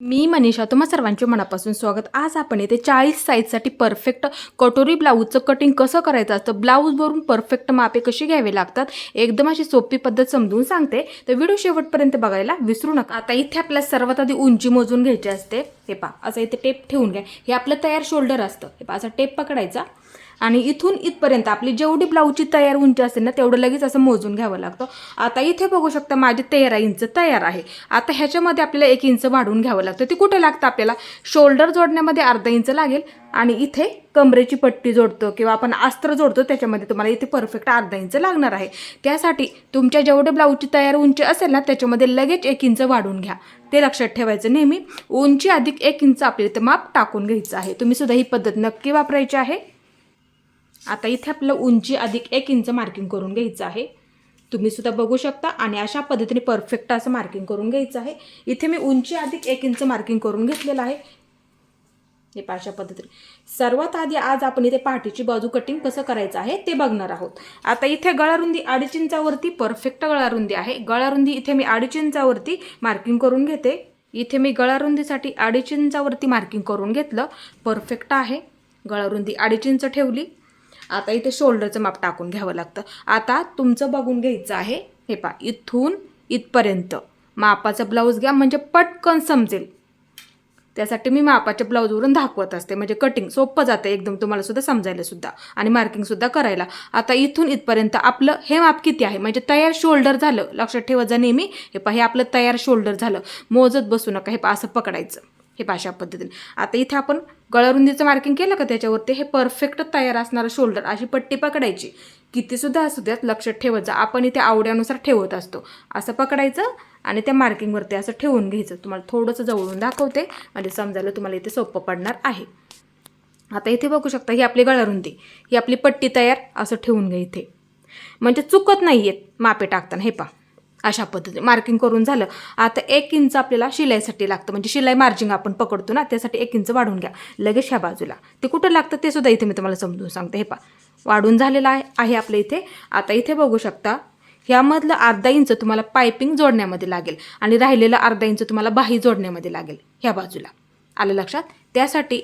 मी मनीषा तुम्हा सर्वांचे मनापासून स्वागत। आज आपण येथे 40 साईजसाठी परफेक्ट कटोरी ब्लाऊजचं कटिंग कसं करायचं असतं, ब्लाऊजवरून परफेक्ट मापे कशी घ्यावे लागतात, एकदम अशी सोपी पद्धत समजून सांगते, तर व्हिडिओ शेवटपर्यंत बघायला विसरू नका। आता इथे आपल्याला सर्वात आधी उंची मोजून घ्यायची असते। हे पहा, असं इथे टेप ठेवून घ्या। हे आपलं तयार शोल्डर असतं। हे पहा, असा टेप पकडायचा आणि इथून इथपर्यंत आपली जेवढी ब्लाऊजची तयार उंची असेल ना तेवढं लगेच असं मोजून घ्यावं लागतं। आता इथे बघू शकता माझी 13 इंच तयार आहे। आता ह्याच्यामध्ये आपल्याला 1 इंच वाढवून घ्यावं लागतं। ते कुठे लागतं आपल्याला, शोल्डर जोडण्यामध्ये अर्धा इंच लागेल आणि इथे कमरेची पट्टी जोडतो किंवा आपण अस्त्र जोडतो त्याच्यामध्ये तुम्हाला इथे परफेक्ट अर्धा इंच लागणार आहे। त्यासाठी तुमच्या जेवढे ब्लाऊजची तयार उंची असेल ना त्याच्यामध्ये लगेच 1 इंच वाढवून घ्या, ते लक्षात ठेवायचं। नेहमी उंची अधिक 1 इंच आपल्याला इथे माप टाकून घ्यायचं आहे। तुम्ही सुद्धा ही पद्धत नक्की वापरायची आहे। आता इथे आपलं उंची अधिक 1 इंच मार्किंग करून घ्यायचं आहे। तुम्ही सुद्धा बघू शकता आणि अशा पद्धतीने परफेक्ट असं मार्किंग करून घ्यायचं आहे। इथे मी उंची अधिक 1 इंच मार्किंग करून घेतलेलं आहे। हे अशा पद्धतीने सर्वात आधी आज आपण इथे पाठीची बाजू कटिंग कसं करायचं आहे ते बघणार आहोत। आता इथे गळारुंदी 2.5 इंचावरती परफेक्ट गळारुंदी आहे। गळारुंदी इथे मी 2.5 इंचावरती मार्किंग करून घेते। इथे मी गळारुंदीसाठी 2.5 इंचावरती मार्किंग करून घेतलं, परफेक्ट आहे। गळारुंदी 2.5 इंच ठेवली। आता इथे शोल्डरचं माप टाकून घ्यावं लागतं। आता तुमचं बघून घ्यायचं आहे। हे पहा, इथून इथपर्यंत मापाचा ब्लाऊज घ्या म्हणजे पटकन समजेल। त्यासाठी मी मापाच्या ब्लाऊजवरून दाखवत असते, म्हणजे कटिंग सोपं जातं एकदम तुम्हाला सुद्धा समजायला सुद्धा आणि मार्किंग सुद्धा करायला। आता इथून इथपर्यंत आपलं हे माप किती आहे म्हणजे तयार शोल्डर झालं, लक्षात ठेवा जा नेहमी। हे पहा, हे आपलं तयार शोल्डर झालं, मोजत बसू नका। हे पहा, असं पकडायचं। हे अशा पद्धतीने आता इथे आपण गळारुंदीचं मार्किंग केलं का त्याच्यावरती हे परफेक्ट तयार असणारं शोल्डर अशी पट्टी पकडायची। किती सुद्धा असू द्यात, लक्षात ठेवत जा, आपण इथे आवड्यानुसार ठेवत असतो। असं पकडायचं आणि त्या मार्किंगवरती असं ठेवून घ्यायचं। तुम्हाला थोडंसं जवळून दाखवते म्हणजे समजायला तुम्हाला इथे सोपं पडणार आहे। आता इथे बघू शकता ही आपली गळारुंदी, ही आपली पट्टी तयार असं ठेवून घ्या इथे, म्हणजे चुकत नाही आहेत मापे टाकताना। हे पहा, अशा पद्धतीने मार्किंग करून झालं। आता 1 इंच आपल्याला शिलाईसाठी लागतं, म्हणजे शिलाई मार्जिंग आपण पकडतो ना त्यासाठी 1 इंच वाढवून घ्या लगेच ह्या बाजूला। ते कुठं लागतं ते सुद्धा इथे मी तुम्हाला समजून सांगते। हे पहा, वाढून झालेलं आहे आपल्या इथे। आता इथे बघू शकता ह्यामधलं अर्धा इंच तुम्हाला पायपिंग जोडण्यामध्ये लागेल आणि राहिलेलं अर्धा इंच तुम्हाला बाही जोडण्यामध्ये लागेल ह्या बाजूला। आलं लक्षात? त्यासाठी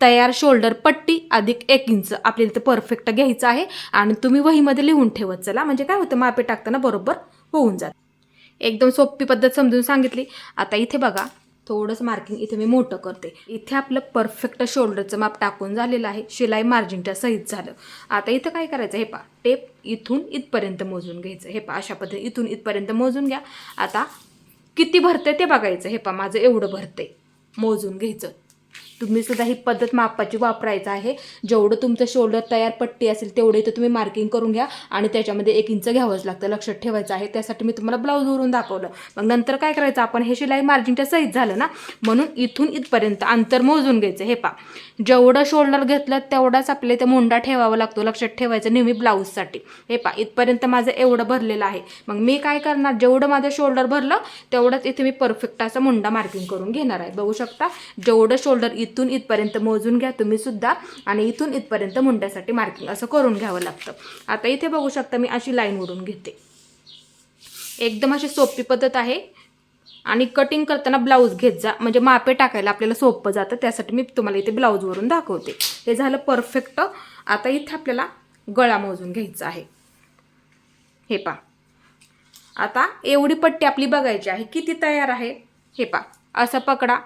तयार शोल्डर पट्टी अधिक 1 इंच आपल्याला इथे परफेक्ट घ्यायचं आहे आणि तुम्ही वहीमध्ये लिहून ठेवत चला, म्हणजे काय होतं मापे टाकताना बरोबर होऊन जात। एकदम सोपी पद्धत समजून सांगितली। आता इथे बघा, थोडंसं मार्किंग इथे मी मोठं करते। इथे आपलं परफेक्ट शोल्डरचं माप टाकून झालेलं आहे, शिलाई मार्जिनच्या सहित झालं। आता इथं काय करायचं, हे पहा, टेप इथून इथपर्यंत मोजून घ्यायचं। हे पहा, अशा पद्धतीने इथून इथपर्यंत मोजून घ्या। आता किती भरते ते बघायचं। हे पहा, माझं एवढं भरते, मोजून घ्यायचं। तुम्ही सुद्धा ही पद्धत मापाची वापरायचं आहे। जेवढं तुमचं शोल्डर तयार पट्टी असेल तेवढे तर तुम्ही मार्किंग करून घ्या आणि त्याच्यामध्ये 1 इंच घ्यावंच लागतं, लक्षात ठेवायचं आहे। त्यासाठी मी तुम्हाला ब्लाऊजवरून दाखवलं। मग नंतर काय करायचं, आपण हे शिलाई मार्जिनच्या सहित झालं ना, म्हणून इथून इथपर्यंत अंतर मोजून घ्यायचं। हे पहा, जेवढं शोल्डर घेतलं तेवढाच आपल्या इथे मुंडा ठेवावा लागतो, लक्षात ठेवायचं नेहमी ब्लाऊजसाठी। हे पहा, इथपर्यंत माझं एवढं भरलेलं आहे। मग मी काय करणार, जेवढं माझं शोल्डर भरलं तेवढंच इथे मी परफेक्ट असं मुंडा मार्किंग करून घेणार आहे। बघू शकता, जेवढं शोल्डर इथून इथपर्यंत मोजून घ्या तुम्ही सुद्धा आणि इथून इथपर्यंत मुंड्यासाठी मार्किंग असं करून घ्यावं लागतं। आता इथे बघू शकता मी अशी लाईन ओढून घेते। एकदम अशी सोपी पद्धत आहे आणि कटिंग करताना ब्लाऊज घेत जा, म्हणजे मापे टाकायला आपल्याला सोपं जातं। त्यासाठी मी तुम्हाला इथे ब्लाऊजवरून दाखवते। हे झालं परफेक्ट। आता इथे आपल्याला गळा मोजून घ्यायचा आहे। हे पहा, आता एवढी पट्टी आपली बघायची आहे, किती तयार आहे। हे पहा, असं पकडा,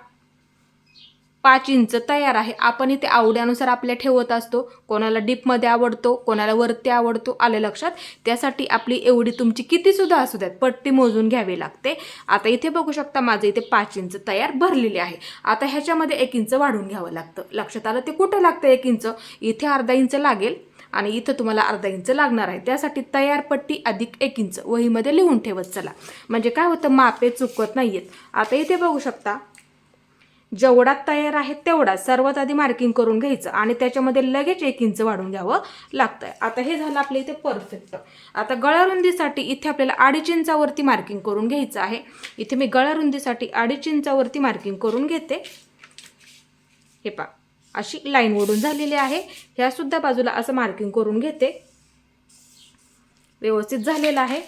5 इंच तयार आहे। आपण इथे आवड्यानुसार आपल्या ठेवत असतो, कोणाला डीपमध्ये आवडतो, कोणाला वरती आवडतो, आले लक्षात? त्यासाठी आपली एवढी तुमची किती सुद्धा असू द्यात पट्टी मोजून घ्यावी लागते। आता इथे बघू शकता माझं इथे 5 इंच तयार भरलेली आहे। आता ह्याच्यामध्ये 1 इंच वाढून घ्यावं लागतं, लक्षात आलं? ते कुठं लागतं 1 इंच, इथे अर्धा इंच लागेल आणि इथं तुम्हाला अर्धा इंच लागणार आहे। त्यासाठी तयार पट्टी अधिक 1 इंच वहीमध्ये लिहून ठेवत चला, म्हणजे काय होतं मापे चुकत नाहीयेत। आता इथे बघू शकता जेवढा तयार आहे तेवढा सर्वात आधी मार्किंग करून घ्यायचं आणि त्याच्यामध्ये लगेच 1 इंच वाढून घ्यावं लागतं। आता हे झालं आपल्या इथे परफेक्ट। आता गळारुंदीसाठी इथे आपल्याला 2.5 इंचावरती मार्किंग करून घ्यायचं आहे। इथे मी गळारुंदीसाठी 2.5 इंचावरती मार्किंग करून घेते। हे पहा, अशी लाईन ओढून झालेली आहे। ह्या सुद्धा बाजूला असं मार्किंग करून घेते, व्यवस्थित झालेलं आहे।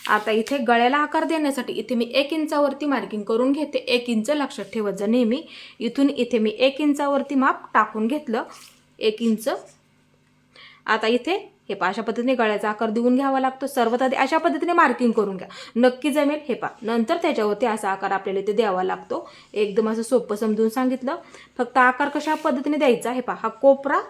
आता इथे गळ्याला आकार देण्यासाठी इथे मी 1 इंचावरती मार्किंग करून घेते. 1 इंच लक्षात ठेवत जा नेहमी. इथून इथे मी 1 इंचावरती माप टाकून घेतलं, 1 इंच. आता इथे हे पहा अशा पद्धतीने गळ्याचा आकार देऊन घ्यावा लागतो. सर्वात आधी अशा पद्धतीने मार्किंग करून घ्या, नक्की जमेल. हे पहा नंतर त्याच्यावरती असा आकार आपल्याला इथे द्यावा लागतो. एकदम असं सोपं समजून सांगितलं. फक्त आकार कशा पद्धतीने द्यायचा, हे पहा हा कोपरा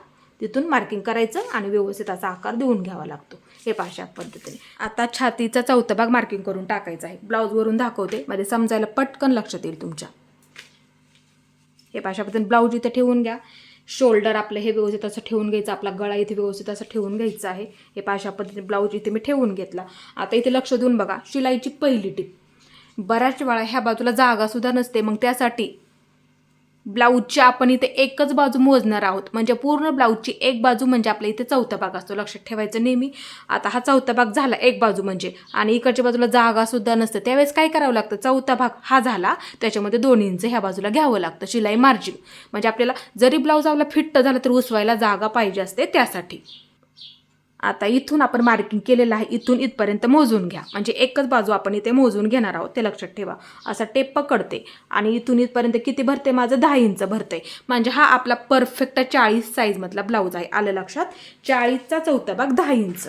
तिथून मार्किंग करायचं आणि व्यवस्थित असा आकार देऊन घ्यावा लागतो. हे पहा अशा पद्धतीने. आता छातीचा चौथा भाग मार्किंग करून टाकायचा आहे. ब्लाऊजवरून दाखवते, मध्ये समजायला पटकन लक्षात येईल तुमच्या. हे पहा अशा पद्धतीने ब्लाऊज इथे ठेवून घ्या. शोल्डर आपलं हे व्यवस्थित असं ठेवून घ्यायचं, आपला गळा इथे व्यवस्थित असं ठेवून घ्यायचा आहे. हे पहा अशा पद्धतीने ब्लाऊज इथे मी ठेवून घेतला. आता इथे लक्ष देऊन बघा, शिलाईची पहिली टिप. बऱ्याच वेळा ह्या बाजूला जागासुद्धा नसते, मग त्यासाठी ब्लाऊजच्या आपण इथे एकच बाजू मोजणार आहोत. म्हणजे पूर्ण ब्लाऊजची एक बाजू म्हणजे आपल्या इथे चौथा भाग असतो, लक्षात ठेवायचं नेहमी. आता हा चौथा भाग झाला एक बाजू म्हणजे, आणि इकडच्या बाजूला जागासुद्धा नसते, त्यावेळेस काय करावं लागतं, चौथा भाग हा झाला त्याच्यामध्ये 2 इंच ह्या बाजूला घ्यावं लागतं शिलाई मार्जिन. म्हणजे आपल्याला जरी ब्लाऊज आपला फिट्ट झाला तर उसवायला जागा पाहिजे असते त्यासाठी. आता इथून आपण मार्किंग केलेलं आहे, इथून इथपर्यंत मोजून घ्या. म्हणजे एकच बाजू आपण इथे मोजून घेणार आहोत, ते लक्षात ठेवा. असा टेप पकडते आणि इथून इथपर्यंत किती भरते, माझं 10 इंच भरते. म्हणजे हा आपला परफेक्ट 40 साईजमधला ब्लाऊज आहे. आलं लक्षात. 40चा चौथा भाग 10 इंच.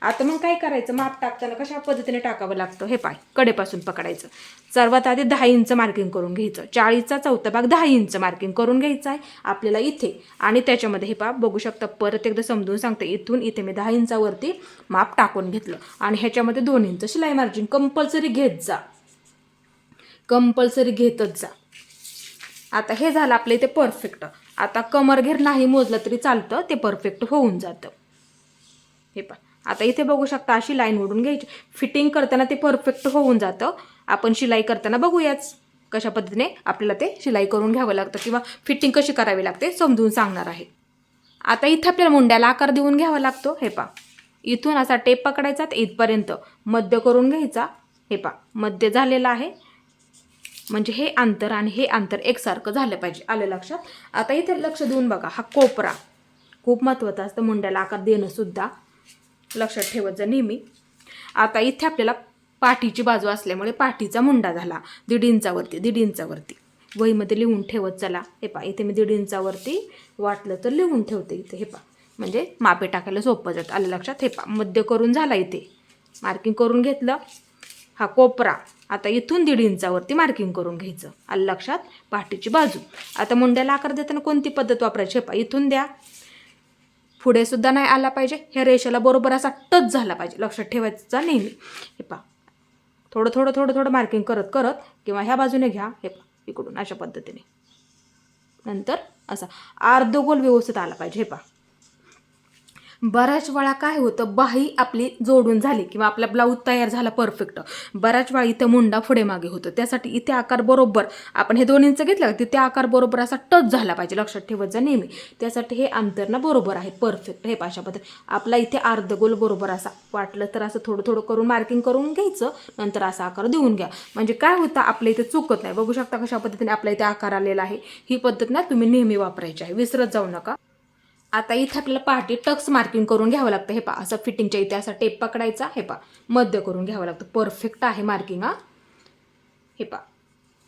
आता मग काय करायचं, माप टाकताना कशा पद्धतीने टाकावं लागतं, हे पाय कडेपासून पकडायचं. सर्वात आधी 10 इंच मार्किंग करून घ्यायचं. 40चा चौथा भाग 10 इंच मार्किंग करून घ्यायचं आहे आपल्याला इथे. आणि त्याच्यामध्ये हे पहा बघू शकता, परत एकदा समजून सांगते. इथून इथे मी 10 इंचावरती माप टाकून घेतलं आणि ह्याच्यामध्ये 2 इंच शिलाई मार्जिन कंपल्सरी घेत जा, कंपल्सरी घेतच जा. आता हे झालं आपलं इथे परफेक्ट. आता कमरघेर नाही मोजलं तरी चालतं, ते परफेक्ट होऊन जातं. हे पहा आता इथे बघू शकता, अशी लाईन ओढून घ्यायची. फिटिंग करताना ते परफेक्ट होऊन जातं. आपण शिलाई करताना बघूयाच कशा पद्धतीने आपल्याला ते शिलाई करून घ्यावं लागतं किंवा फिटिंग कशी करावी लागते समजून सांगणार आहे. आता इथे आपल्याला मुंड्याला आकार देऊन घ्यावा लागतो. हे पहा इथून असा टेप पकडायचा, इथपर्यंत मध्य करून घ्यायचा. हे पहा मध्य झालेलं आहे, म्हणजे हे अंतर आणि हे अंतर एकसारखं झालं पाहिजे. आलं लक्षात. आता इथे लक्ष देऊन बघा, हा कोपरा खूप महत्त्वाचा असतं मुंड्याला आकार देणं सुद्धा, लक्षात ठेवत जा नेहमी. आता इथे आपल्याला पाठीची बाजू असल्यामुळे पाठीचा मुंडा झाला 1.5 इंचावरती. 1.5 इंचावरती वहीमध्ये लिहून ठेवत चला. हे पहा इथे मी 1.5 इंचावरती वाटलं तर लिहून ठेवते इथे. हे पहा म्हणजे मापे टाकायला सोपं जातं. आलं लक्षात. हे पहा मध्य करून झाला, इथे मार्किंग करून घेतलं. हा कोपरा आता इथून 1.5 इंचावरती मार्किंग करून घ्यायचं. आलं लक्षात. पाठीची बाजू. आता मुंड्याला आकार देताना कोणती पद्धत वापरायची, हे पहा इथून द्या, पुढे सुद्धा नाही आला पाहिजे, ह्या रेषेला बरोबर असा टच झाला पाहिजे, लक्षात ठेवायचा नेहमी. हे पहा थोडं थोडं थोडं थोडं मार्किंग करत करत किंवा ह्या बाजूने घ्या. हे पहा इकडून अशा पद्धतीने, नंतर असा अर्धगोल व्यवस्थित आला पाहिजे. हे पहा बऱ्याच वेळा काय होतं, बाही आपली जोडून झाली किंवा आपला ब्लाऊज तयार झाला परफेक्ट, बऱ्याच वेळा इथं मुंडा पुढे मागे होतं. त्यासाठी इथे आकार बरोबर आपण हे 2 इंच घेतलं, तिथे आकार बरोबर असा टच झाला पाहिजे, लक्षात ठेवत जा नेहमी. त्यासाठी हे अंतर ना बरोबर आहे, परफेक्ट. हे अशा पद्धती आपला इथे अर्धगोल बरोबर असा वाटलं तर असं थोडं थोडं करून मार्किंग करून घ्यायचं, नंतर असा आकार देऊन घ्या. म्हणजे काय होतं, आपल्या इथे चुकत नाही. बघू शकता कशा पद्धतीने आपल्या इथे आकार आलेला आहे. ही पद्धत ना तुम्ही नेहमी वापरायची आहे, विसरत जाऊ नका. आता इथे आपल्याला पाठी टक्स मार्किंग करून घ्यावं लागतं. हे पहा असं फिटिंगच्या इथे असा टेप पकडायचा. हे पहा मध्य करून घ्यावं लागतं. परफेक्ट आहे मार्किंग. हा हे पहा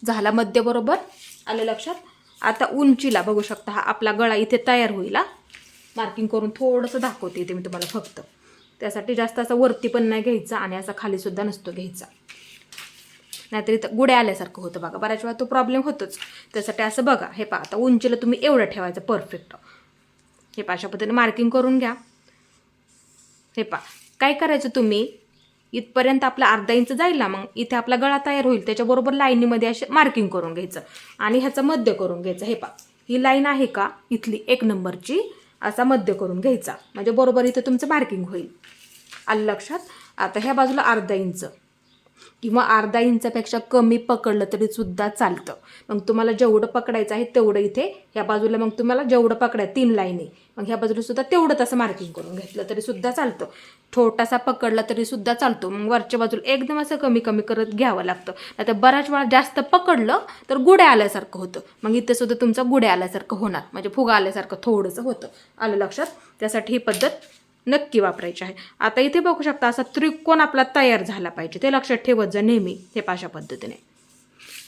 झाला मध्य बरोबर. आलं लक्षात. आता उंचीला बघू शकता, हा आपला गळा इथे तयार होईल. मार्किंग करून थोडंसं दाखवते इथे मी तुम्हाला फक्त. त्यासाठी जास्त असं वरती पण नाही घ्यायचा आणि असा खाली सुद्धा नसतो घ्यायचा, नाहीतर इथं गुड्या आल्यासारखं होतं बघा. बऱ्याच वेळा तो प्रॉब्लेम होतोच. त्यासाठी असं बघा. हे पहा आता उंचीला तुम्ही एवढं ठेवायचं परफेक्ट. हे पहा अशा पद्धतीने मार्किंग करून घ्या. हे पहा काय करायचं, तुम्ही इथपर्यंत आपला अर्धा इंच जाईल ना, मग इथे आपला गळा तयार होईल, त्याच्याबरोबर लाईनीमध्ये असे मार्किंग करून घ्यायचं आणि ह्याचं मध्य करून घ्यायचं. हे पहा ही लाईन आहे का इथली 1 नंबरची, असा मध्य करून घ्यायचा, म्हणजे बरोबर इथे तुमचं मार्किंग होईल. आलं लक्षात. आता ह्या बाजूला अर्धा इंच किंवा अर्धा इंचापेक्षा कमी पकडलं तरी सुद्धा चालतं. मग तुम्हाला जेवढं पकडायचं आहे तेवढं इथे ह्या बाजूला, मग तुम्हाला जेवढं पकडायचं 3 लाईनी, मग ह्या बाजूला सुद्धा तेवढं तसं मार्किंग करून घेतलं तरी सुद्धा चालतं. छोटासा पकडला तरी सुद्धा चालतो. मग वरच्या बाजूला एकदम असं कमी कमी करत घ्यावं लागतं. नाहीतर बऱ्याच वेळा जास्त पकडलं तर गुड्या आल्यासारखं होतं. मग इथे सुद्धा तुमचा गुड्या आल्यासारखं होणार, म्हणजे फुगा आल्यासारखं थोडंसं होतं. आलं लक्षात. त्यासाठी ही पद्धत नक्की वापरायचे आहे. आता इथे बघू शकता असा त्रिकोण आपला तयार झाला पाहिजे, ते लक्षात ठेवत जा नेहमी. हे अशा पद्धतीने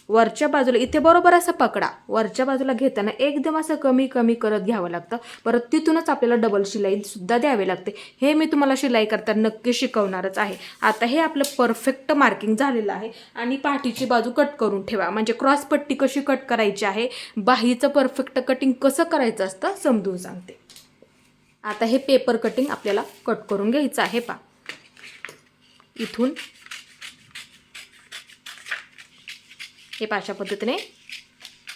वरच्या बाजूला इथे बरोबर असं पकडा. वरच्या बाजूला घेताना एकदम असं कमी कमी करत घ्यावं लागतं. परत तिथूनच आपल्याला डबल शिलाई सुद्धा द्यावी लागते. हे मी तुम्हाला शिलाई करताना नक्की शिकवणारच आहे. आता हे आपलं परफेक्ट मार्किंग झालेलं आहे आणि पाठीची बाजू कट करून ठेवा. म्हणजे क्रॉस पट्टी कशी कट करायची आहे, बाहीचं परफेक्ट कटिंग कसं करायचं असतं समजून सांगते. आता हे पेपर कटिंग आपल्याला कट करून घ्यायचं आहे. इथून हे अशा पद्धतीने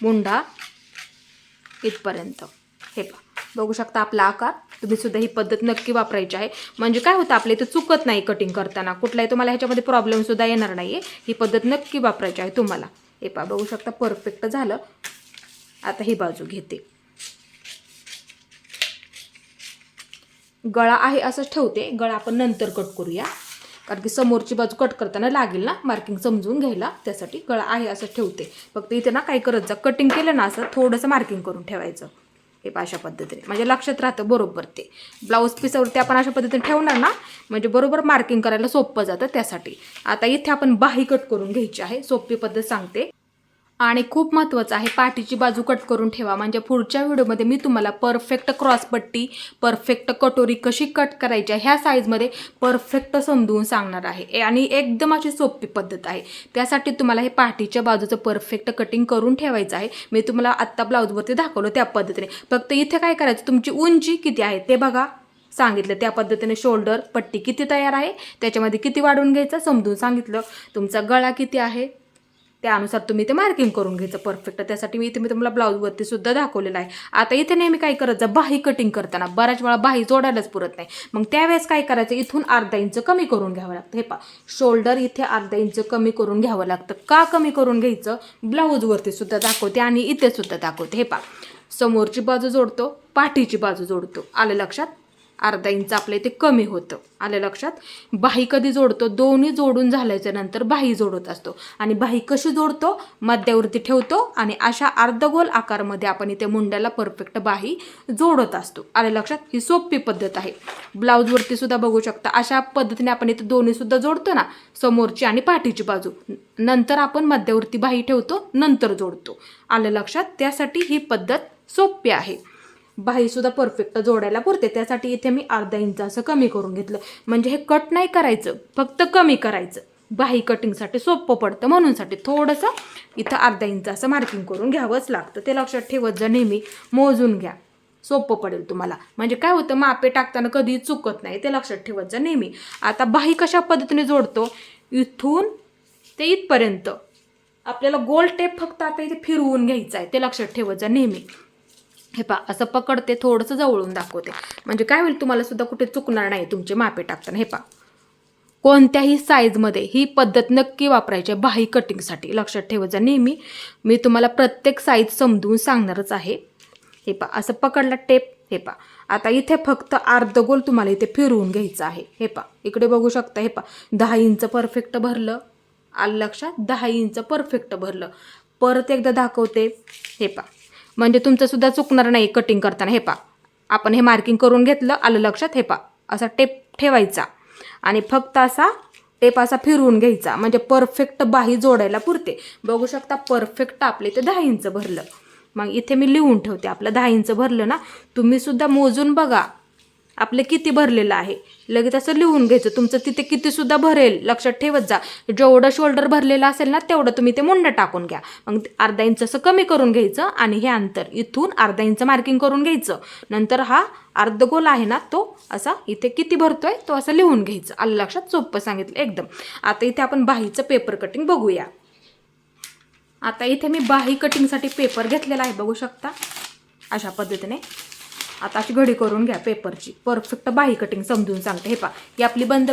मुंडा इथपर्यंत. हे बघू शकता आपला आकार. तुम्ही सुद्धा ही पद्धत नक्की वापरायची आहे. म्हणजे काय होतं आपल्या इथं चुकत नाही कटिंग करताना, कुठलाही तुम्हाला ह्याच्यामध्ये प्रॉब्लेम सुद्धा येणार नाही आहे. ही पद्धत नक्की वापरायची आहे तुम्हाला. हे बघू शकता परफेक्ट झालं. आता ही बाजू घेते. गळा आहे असंच ठेवते. गळा आपण नंतर कट करूया, कारण की समोरची बाजू कट करताना लागेल ना मार्किंग समजून घ्यायला, त्यासाठी गळा आहे असंच ठेवते. फक्त इथे ना काय करत जा, कटिंग केलं ना असं थोडंसं मार्किंग करून ठेवायचं. हे अशा पद्धतीने म्हणजे लक्षात राहतं बरोबर. ते ब्लाऊज पीसवरती आपण अशा पद्धतीने ठेवणार ना, म्हणजे बरोबर मार्किंग करायला सोपं जातं त्यासाठी. आता इथे आपण बाही कट करून घ्यायची आहे. सोपी पद्धत सांगते. आणि खूप महत्त्वाचं आहे, पाठीची बाजू कट करून ठेवा. म्हणजे पुढच्या व्हिडिओमध्ये मी तुम्हाला परफेक्ट क्रॉसपट्टी, परफेक्ट कटोरी कशी कट करायची ह्या साईजमध्ये परफेक्ट समजून सांगणार आहे. आणि एकदम अशी सोपी पद्धत आहे. त्यासाठी तुम्हाला हे पाठीच्या बाजूचं परफेक्ट कटिंग करून ठेवायचं आहे. मी तुम्हाला आत्ता ब्लाऊजवरती दाखवलं त्या पद्धतीने. फक्त इथे काय करायचं, तुमची उंची किती आहे ते बघा, सांगितलं त्या पद्धतीने. शोल्डर पट्टी किती तयार आहे, त्याच्यामध्ये किती वाढवून घ्यायचं समजून सांगितलं. तुमचा गळा किती आहे त्यानुसार तुम्ही ते मार्किंग करून घ्यायचं परफेक्ट. त्यासाठी मी तुम्हाला ब्लाऊजवरती सुद्धा दाखवलेलं आहे. आता इथे नेहमी काय करायचं, बाही कटिंग करताना बऱ्याच वेळा बाही जोडायलाच पुरत नाही. मग त्यावेळेस काय करायचं, इथून अर्धा इंच कमी करून घ्यावं लागतं. हे शोल्डर इथे अर्धा इंच कमी करून घ्यावं लागतं. का कमी करून घ्यायचं, ब्लाऊजवरती सुद्धा दाखवते आणि इथे सुद्धा दाखवते. हे समोरची बाजू जोडतो, पाठीची बाजू जोडतो. आलं लक्षात. अर्धा इंच आपलं इथे कमी होतं. आलं लक्षात. बाही कधी जोडतो, दोन्ही जोडून झाल्याच्या नंतर बाही जोडत असतो. आणि बाही कशी जोडतो, मध्यावरती ठेवतो आणि अशा अर्धगोल आकारमध्ये आपण इथे मुंड्याला परफेक्ट बाही जोडत असतो. आलं लक्षात. ही सोपी पद्धत आहे. ब्लाऊजवरती सुद्धा बघू शकता अशा पद्धतीने आपण इथे दोन्ही सुद्धा जोडतो ना, समोरची आणि पाठीची बाजू. नंतर आपण मध्यावरती बाही ठेवतो, नंतर जोडतो. आलं लक्षात. त्यासाठी ही पद्धत सोपी आहे. बाही सुद्धा परफेक्ट जोडायला पुरते. त्यासाठी इथे मी अर्धा इंच असं कमी करून घेतलं. म्हणजे हे कट नाही करायचं, फक्त कमी करायचं. बाही कटिंगसाठी सोपं पडतं म्हणूनसाठी थोडंसं इथं अर्धा इंच असं मार्किंग करून घ्यावंच लागतं. ते लक्षात ठेवत जा नेहमी. मोजून घ्या, सोपं पडेल तुम्हाला. म्हणजे काय होतं, मापे टाकताना कधी चुकत नाही. ते लक्षात ठेवत जा नेहमी. आता बाही कशा पद्धतीने जोडतो, इथून ते इथपर्यंत आपल्याला गोल टेप फक्त आता इथे फिरवून घ्यायचा आहे. ते लक्षात ठेवत जा नेहमी. हे असं पकडते, थोडंसं जवळून दाखवते. म्हणजे काय होईल, तुम्हाला सुद्धा कुठे चुकणार नाही तुमचे मापे टाकताना. हे कोणत्याही साईजमध्ये ही पद्धत नक्की वापरायची आहे बाही कटिंगसाठी. लक्षात ठेवत जा नेहमी. मी तुम्हाला प्रत्येक साईज समजून सांगणारच आहे. हे असं पकडला टेप. हे आता इथे फक्त अर्धगोल तुम्हाला इथे फिरवून घ्यायचं आहे. हे इकडे बघू शकता. हे 10 इंच परफेक्ट भरलं. आलं लक्षात. 10 इंच परफेक्ट भरलं. परत एकदा दाखवते. हे म्हणजे तुमचं सुद्धा चुकणार नाही कटिंग करताना. हे आपण हे मार्किंग करून घेतलं. आलं लक्षात. हे असा टेप ठेवायचा आणि फक्त असा टेप असा फिरवून घ्यायचा. म्हणजे परफेक्ट बाही जोडायला पुरते. बघू शकता परफेक्ट आपले ते 10 इंच भरलं. मग इथे मी लिहून ठेवते आपलं 10 इंच भरलं ना. तुम्ही सुद्धा मोजून बघा आपले किती भरलेलं आहे. लगेच असं लिहून घ्यायचं. तुमचं तिथे किती सुद्धा भरेल लक्षात ठेवत जा. जेवढं शोल्डर भरलेलं असेल ना तेवढं तुम्ही ते मुंडं टाकून घ्या. मग अर्धा इंच असं कमी करून घ्यायचं आणि हे अंतर इथून अर्धा इंच मार्किंग करून घ्यायचं. नंतर हा अर्धगोल आहे ना, तो असा इथे किती भरतोय तो असं लिहून घ्यायचं. आलं लक्षात. सोपं सांगितलं एकदम. आता इथे आपण बाहीचं पेपर कटिंग बघूया. आता इथे मी बाही कटिंगसाठी पेपर घेतलेला आहे. बघू शकता अशा पद्धतीने. आता अशी घडी करून घ्या पेपरची. परफेक्ट बाही कटिंग समजून सांगते. हे ही आपली बंद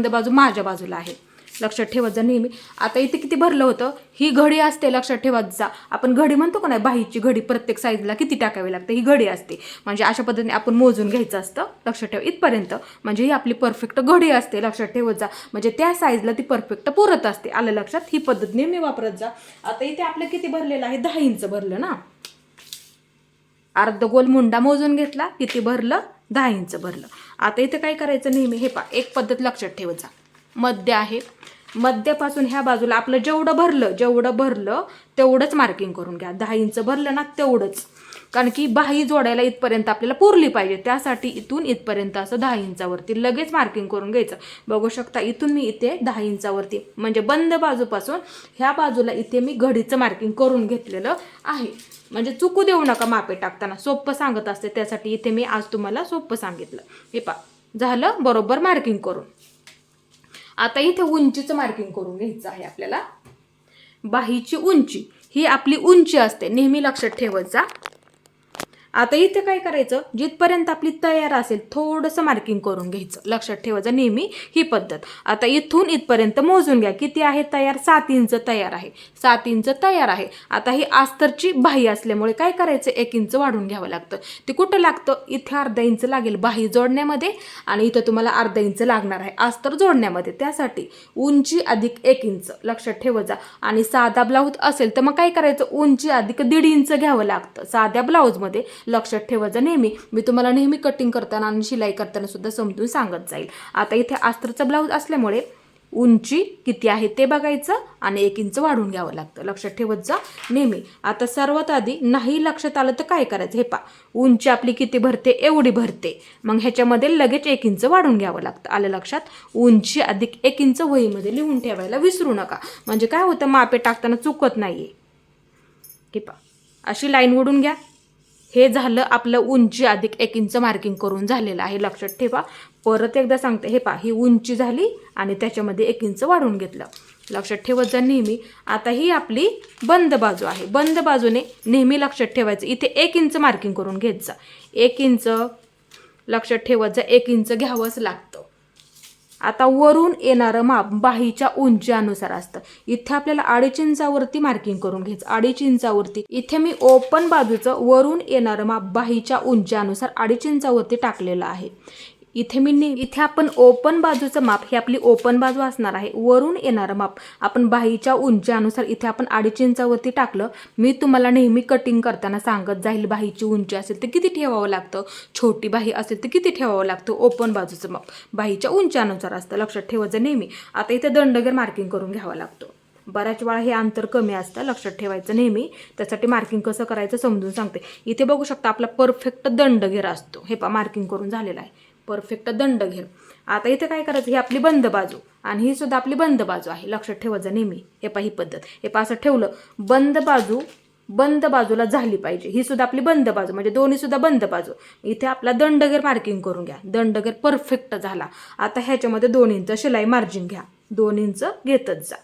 बाजू माझ्या बाजूला आहे. लक्षात ठेवत जा नेहमी. आता इथे किती भरलं होतं, ही घडी असते. लक्षात ठेवत जा. आपण घडी म्हणतो का नाही, बाहीची घडी प्रत्येक साईजला किती टाकावी लागते, ही घडी असते. म्हणजे अशा पद्धतीने आपण मोजून घ्यायचं असतं. लक्षात ठेवा इथपर्यंत. म्हणजे ही आपली परफेक्ट घडी असते. लक्षात ठेवत जा. म्हणजे त्या साईजला ती परफेक्ट पुरत असते. आलं लक्षात. ही पद्धत नेहमी वापरत जा. आता इथे आपलं किती भरलेलं आहे, 10 इंच भरलं ना. अर्धगोल मुंडा मोजून घेतला. किती भरलं, 10 इंच भरलं. आता इथे काय करायचं नेहमी हे पहा, एक पद्धत लक्षात ठेवायचा. मध्य आहे, मध्यापासून ह्या बाजूला आपलं जेवढं भरलं तेवढंच मार्किंग करून घ्या. 10 इंच भरलं ना तेवढंच, कारण की बाही जोडायला इथपर्यंत आपल्याला पुरली पाहिजे, त्यासाठी इथून इथपर्यंत असं 10 इंचावरती लगेच मार्किंग करून घ्यायचं. बघू शकता इथून मी इथे 10 इंचावरती म्हणजे बंद बाजूपासून ह्या बाजूला इथे मी घडीचं मार्किंग करून घेतलेलं आहे. म्हणजे चुकू देऊ नका मापे टाकताना, सोपं सांगत असते, त्यासाठी इथे मी आज तुम्हाला सोपं सांगितलं. हे पहा झालं बरोबर मार्किंग करून. आता इथे उंचीचं मार्किंग करून घ्यायचं आहे आपल्याला. बाहीची उंची ही आपली उंची असते, नेहमी लक्षात ठेवायचा. आता इथे काय करायचं, जिथपर्यंत आपली तयार असेल थोडंसं मार्किंग करून घ्यायचं, लक्षात ठेवायचं नेहमी ही पद्धत. आता इथून इथपर्यंत मोजून घ्या किती आहे तयार. 7 इंच तयार आहे, 7 इंच तयार आहे. आता ही अस्तरची बाही असल्यामुळे काय करायचं, 1 इंच वाढून घ्यावं लागतं. ते कुठं लागतं, इथे अर्धा इंच लागेल बाही जोडण्यामध्ये आणि इथं तुम्हाला अर्धा इंच लागणार आहे अस्तर जोडण्यामध्ये. त्यासाठी उंची अधिक 1 इंच लक्षात ठेवायचा. आणि साधा ब्लाऊज असेल तर मग काय करायचं, उंची अधिक 1.5 इंच घ्यावं लागतं साध्या ब्लाऊजमध्ये. लक्षात ठेवायचं नेहमी, मी तुम्हाला नेहमी कटिंग करताना आणि शिलाई करताना सुद्धा समजून सांगत जाईल. आता इथे अस्तरचा ब्लाऊज असल्यामुळे उंची किती आहे ते बघायचं आणि 1 इंच वाढून घ्यावं लागतं, लक्षात ठेवत जा नेहमी. आता सर्वात आधी नाही लक्षात आलं तर काय करायचं, हे पहा उंची आपली किती भरते, एवढी भरते, मग ह्याच्यामध्ये लगेच 1 इंच वाढून घ्यावं लागतं. आलं लक्षात. उंची अधिक 1 इंच वहीमध्ये लिहून ठेवायला विसरू नका, म्हणजे काय होतं मापे टाकताना चुकत नाहीये. हे पहा अशी लाईन ओढून घ्या. हे झालं आपलं उंची अधिक 1 इंच मार्किंग करून झालेलं आहे, लक्षात ठेवा. परत एकदा सांगते, हे पहा ही उंची झाली आणि त्याच्यामध्ये 1 इंच वाढवून घेतलं, लक्षात ठेवत जा नेहमी. आता ही आपली बंद बाजू आहे, बंद बाजूने नेहमी लक्षात ठेवायचं इथे 1 इंच मार्किंग करून घ्यायचं. 1 इंच लक्षात ठेवत जा, 1 इंच घ्यावंच लागतं. आता वरून येणारं माप बाहीच्या उंची अनुसार असतं. इथे आपल्याला 2.5 इंचावरती मार्किंग करून घ्यायचं, 2.5 इंचावरती. इथे मी ओपन बाजूचं वरून येणारं माप बाहीच्या उंची अनुसार 2.5 इंचावरती टाकलेलं आहे. इथे आपण ओपन बाजूचं माप, ही आपली ओपन बाजू असणार आहे. वरून येणारं माप आपण बाहीच्या उंचीनुसार इथे आपण 2.5 इंचावरती टाकलं. मी तुम्हाला नेहमी कटिंग करताना सांगत जाईल, बाहीची उंची असेल तर किती ठेवावं लागतं, छोटी बाही असेल तर किती ठेवावं लागतं. ओपन बाजूचं माप बाहीच्या उंचीनुसार असतं, लक्षात ठेवायचं नेहमी. आता इथे दंडगेर मार्किंग करून घ्यावं लागतं. बऱ्याच वेळा हे अंतर कमी असतं, लक्षात ठेवायचं नेहमी. त्यासाठी मार्किंग कसं करायचं समजून सांगते. इथे बघू शकता आपला परफेक्ट दंडगेर असतो. हे पहा मार्किंग करून झालेला आहे, परफेक्ट दंडगेर. आता इथे काय करायचं, ही आपली बंद बाजू आणि ही सुद्धा आपली बंद बाजू आहे, लक्षात ठेवायचं नेहमी. हे पहा ही पद्धत, हे पहा असं ठेवलं, बंद बाजू बंद बाजूला झाली पाहिजे. ही सुद्धा आपली बंद बाजू म्हणजे दोन्ही सुद्धा बंद बाजू. इथे आपला दंडगेर मार्किंग करून घ्या, दंडगेर परफेक्ट झाला. आता ह्याच्यामध्ये 2 इंच शिलाई मार्जिन घ्या, 2 इंच घेतच जा.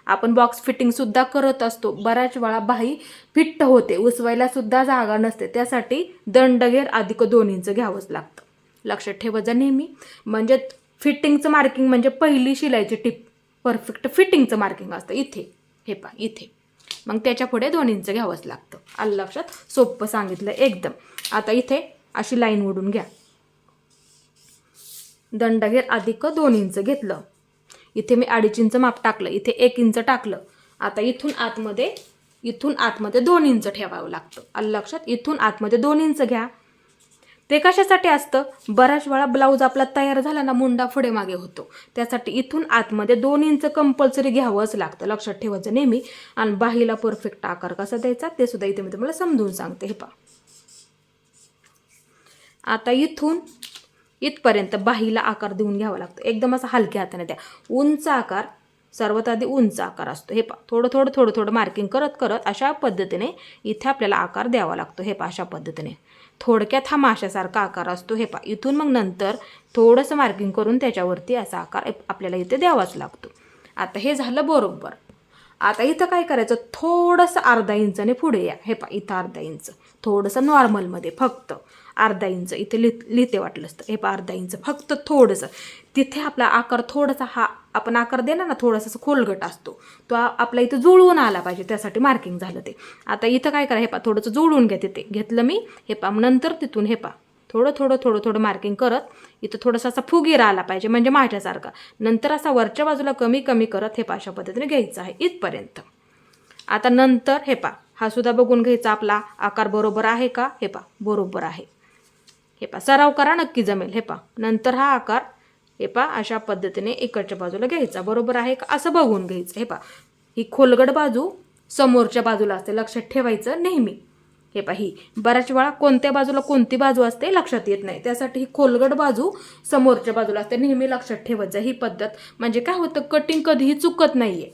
आपण बॉक्स फिटिंग सुद्धा करत असतो, बऱ्याच वेळा बाही फिट्ट होते, उसवायला सुद्धा जागा नसते, त्यासाठी दंडगेर अधिक 2 इंच घ्यावंच लागतं, लक्षात ठेवायचं नेहमी. म्हणजे फिटिंगचं मार्किंग म्हणजे पहिली शिलाईची टिप, परफेक्ट फिटिंगचं मार्किंग असतं इथे. हे पहा इथे, मग त्याच्या पुढे 2 इंच घ्यावंच लागतं. आलं लक्षात, सोपं सांगितलं एकदम. आता इथे अशी लाईन ओढून घ्या, दंडगेर अधिक 2 इंच घेतलं. इथे मी 2.5 इंच माप टाकलं, इथे 1 इंच टाकलं. आता इथून आतमध्ये 2 इंच ठेवावं लागतं. आलं लक्षात, इथून आतमध्ये 2 इंच घ्या. ते कशासाठी असतं, बऱ्याच वेळा ब्लाऊज आपला तयार झाला ना मुंडा पुढे मागे होतो, त्यासाठी इथून आतमध्ये 2 इंच कंपल्सरी घ्यावंच लागतं, लक्षात ठेवायचं नेहमी. आणि बाहीला परफेक्ट आकार कसा द्यायचा ते सुद्धा इथे मी तुम्हाला समजून सांगते. हे पहा आता इथून इथपर्यंत बाहीला आकार देऊन घ्यावा लागतो, एकदम असा हलक्या हाताने द्या. उंच आकार सर्वात आधी उंच आकार असतो. हे पहा थोडं थोडं मार्किंग करत अशा पद्धतीने इथे आपल्याला आकार द्यावा लागतो. हे पहा अशा पद्धतीने थोडक्यात हा माशासारखा आकार असतो. हे पहा इथून मग नंतर थोडंसं मार्किंग करून त्याच्यावरती असा आकार आपल्याला इथे द्यावाच लागतो. आता हे झालं बरोबर. आता इथं काय करायचं, थोडंसं अर्धा इंचाने पुढे या. हे पहा इथं अर्धा इंच, थोडंसं नॉर्मलमध्ये फक्त अर्धा इंच इथे लिहिते वाटलंच तर. हे पहा अर्धा इंच फक्त थोडंसं, तिथे आपला आकार थोडासा हा आपण आकार देणार ना थोडासा खोलगट असतो, तो आपला इथं जुळवून आला पाहिजे, त्यासाठी मार्किंग झालं ते. आता इथं काय करा, हे पहा थोडंसं जुळवून घ्या, तिथे घेतलं मी. हे पहा नंतर तिथून हे पहा थोडं मार्किंग करत इथं थोडासा असा फुगीर आला पाहिजे, म्हणजे माझ्यासारखा. नंतर असा वरच्या बाजूला कमी करत हे पहा अशा पद्धतीने घ्यायचं आहे इथपर्यंत. आता नंतर हे पहा हा सुद्धा बघून घ्यायचा आपला आकार बरोबर आहे का. हे पहा बरोबर आहे. हे पहा सराव करा नक्की जमेल. हे पहा नंतर हा आकार हे पहा अशा पद्धतीने इकडच्या बाजूला घ्यायचा. बरोबर आहे का असं बघून घ्यायचं. हे पहा ही खोलगट बाजू समोरच्या बाजूला असते लक्षात ठेवायचं नेहमी. हे पहा ही बऱ्याच वेळा कोणत्या बाजूला कोणती बाजू असते लक्षात येत नाही, त्यासाठी ही खोलगट बाजू समोरच्या बाजूला असते नेहमी लक्षात ठेवायचं. ही पद्धत म्हणजे काय होतं कटिंग कधीही चुकत नाहीये.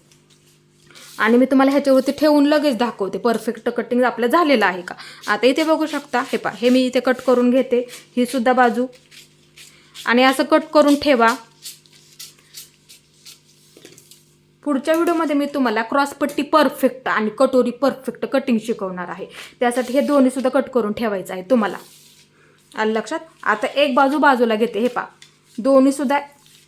आणि मी तुम्हाला ह्याच्यावरती ठेवून लगेच दाखवते परफेक्ट कटिंग आपलं झालेलं आहे का. आता इथे बघू शकता. हे पहा हे मी इथे कट करून घेते ही सुद्धा बाजू आणि असं कट करून ठेवा. पुढच्या व्हिडिओमध्ये मी तुम्हाला क्रॉसपट्टी परफेक्ट आणि कटोरी परफेक्ट कटिंग शिकवणार आहे. त्यासाठी हे दोन्ही सुद्धा कट करून ठेवायचं आहे तुम्हाला. आलं लक्षात. आता एक बाजू बाजूला घेते. हे पहा दोन्ही सुद्धा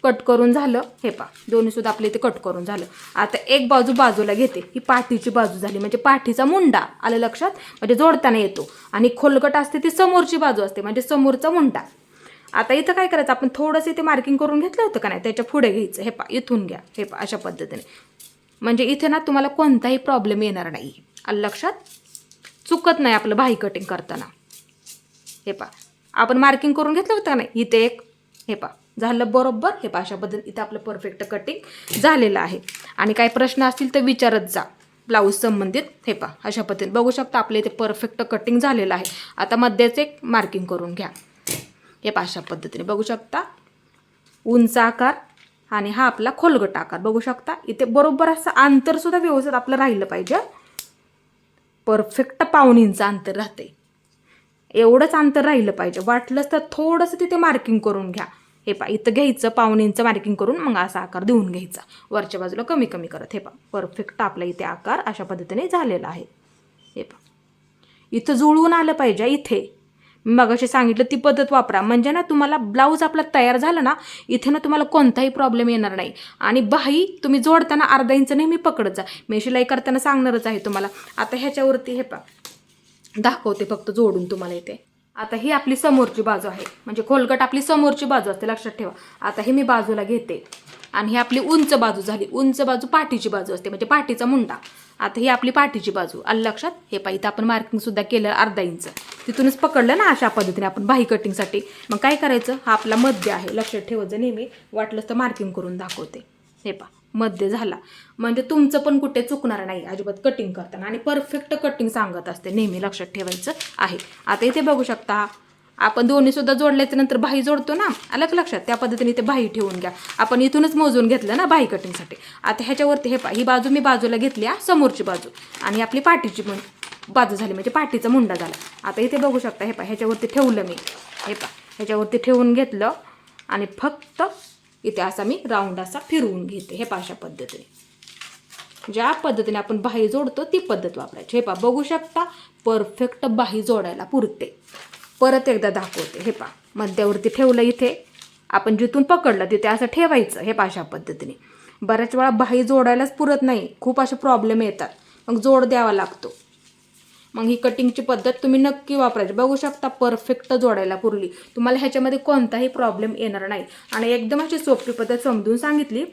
कट करून झालं. हे पहा दोन्ही सुद्धा आपले इथे कट करून झालं. आता एक बाजू बाजूला घेते. ही पाठीची बाजू झाली म्हणजे पाठीचा मुंडा. आलं लक्षात. म्हणजे जोडताना येतो. आणि खोलगट असते ती समोरची बाजू असते म्हणजे समोरचा मुंडा. आता इथं काय करायचं आपण थोडंसं इथे मार्किंग करून घेतलं होतं का नाही त्याच्या पुढे घ्यायचं. हे पहा इथून घ्या. हे पहा अशा पद्धतीने म्हणजे इथे ना तुम्हाला कोणताही प्रॉब्लेम येणार नाही. आलं लक्षात. चुकत नाही आपलं बाही कटिंग करताना. हे पहा आपण मार्किंग करून घेतलं होतं का नाही इथे एक. हे पहा झालं बरोबर. हे पहा अशा पद्धतीने इथं आपलं परफेक्ट कटिंग झालेलं आहे. आणि काही प्रश्न असतील तर विचारत जा ब्लाऊज संबंधित. हे पहा अशा पद्धतीने बघू शकता आपल्या इथे परफेक्ट कटिंग झालेलं आहे. आता मध्याचं एक मार्किंग करून घ्या. हे पहा अशा पद्धतीने बघू शकता उंच आकार आणि हा आपला खोलगट आकार बघू शकता. इथे बरोबर असं अंतरसुद्धा व्यवस्थित आपलं राहिलं पाहिजे. परफेक्ट 1.5 इंच अंतर राहते. एवढंच अंतर राहिलं पाहिजे. वाटलंच तर थोडंसं तिथे मार्किंग करून घ्या. हे पहा इथं घ्यायचं 1.5 इंच मार्किंग करून मग असा आकार देऊन घ्यायचा वरच्या बाजूला कमी कमी करत. हे पहा परफेक्ट आपला इथे आकार अशा पद्धतीने झालेला आहे. हे पहा इथं जुळवून आलं पाहिजे. इथे मग असे सांगितलं ती पद्धत वापरा म्हणजे ना तुम्हाला ब्लाऊज आपला तयार झाला ना इथे ना तुम्हाला कोणताही प्रॉब्लेम येणार नाही. आणि बाही तुम्ही जोडताना अर्धा इंच नेहमी पकडत जा. मी शिलाई करताना सांगणारच आहे तुम्हाला. आता ह्याच्यावरती हे पहा दाखवते फक्त जोडून तुम्हाला इथे. आता ही आपली समोरची बाजू आहे म्हणजे खोलगट आपली समोरची बाजू असते लक्षात ठेवा. आता हे मी बाजूला घेते आणि ही आपली उंच बाजू झाली. उंच बाजू पाठीची बाजू असते म्हणजे पाठीचा मुंडा. आता ही आपली पाठीची बाजू. आलं लक्षात. हे पहा इथं आपण मार्किंग सुद्धा केलं अर्धा इंच. तिथूनच पकडलं ना अशा पद्धतीने आपण बाही कटिंगसाठी. मग काय करायचं हा आपला मध्य आहे लक्षात ठेवायचं नेहमी. वाटलंच तर मार्किंग करून दाखवते. हे पहा मध्य झाला म्हणजे तुमचं पण कुठे चुकणार नाही अजिबात कटिंग करताना. आणि परफेक्ट कटिंग सांगत असते नेहमी लक्षात ठेवायचं आहे. आता इथे बघू शकता आपण दोन्ही सुद्धा जोडल्याच्या नंतर बाही जोडतो ना अलग लक्षात. त्या पद्धतीने इथे बाही ठेवून घ्या. आपण इथूनच मोजून घेतलं ना बाही कटिंगसाठी. आता ह्याच्यावरती हे पहा ही बाजू मी बाजूला घेतली समोरची बाजू आणि आपली पाठीची बाजू झाली म्हणजे पाठीचा मुंडा झाला. आता इथे बघू शकता. हे पहा ह्याच्यावरती ठेवलं मी. हे पहा ह्याच्यावरती ठेवून घेतलं आणि फक्त इथे असा मी राऊंड असा फिरवून घेते. हे पहा अशा पद्धतीने ज्या पद्धतीने आपण बाही जोडतो ती पद्धत वापरायची. हे पहा बघू शकता परफेक्ट बाही जोडायला पुरते. परत एकदा दाखवते. हे पहा मध्यावरती ठेवलं इथे आपण जिथून पकडलं तिथे असं ठेवायचं. हे पहा अशा पद्धतीने. बऱ्याच वेळा बाही जोडायलाच पुरत नाही. खूप असे प्रॉब्लेम येतात मग जोड द्यावा लागतो. मग ही कटिंगची पद्धत तुम्ही नक्की वापरायची. बघू शकता परफेक्ट जोडायला पुरली. तुम्हाला ह्याच्यामध्ये कोणताही प्रॉब्लेम येणार नाही. आणि एकदम अशी सोपी पद्धत समजून सांगितली.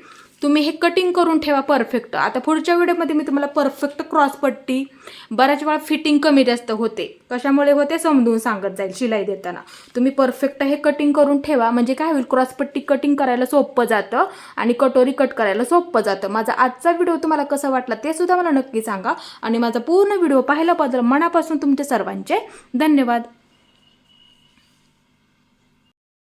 तुम्ही हे कटिंग करून ठेवा परफेक्ट. आता पुढच्या व्हिडिओमध्ये मी तुम्हाला परफेक्ट क्रॉसपट्टी बऱ्याच वेळा फिटिंग कमी जास्त होते कशामुळे होते समजून सांगत जाईल शिलाई देताना. तुम्ही परफेक्ट हे कटिंग करून ठेवा म्हणजे काय होईल क्रॉसपट्टी कटिंग करायला सोपं जातं आणि कटोरी कट करायला सोपं जातं. माझा आजचा व्हिडिओ तुम्हाला कसा वाटला ते सुद्धा मला नक्की सांगा. आणि माझा पूर्ण व्हिडिओ पाहिल्याबद्दल मनापासून तुमचे सर्वांचे धन्यवाद.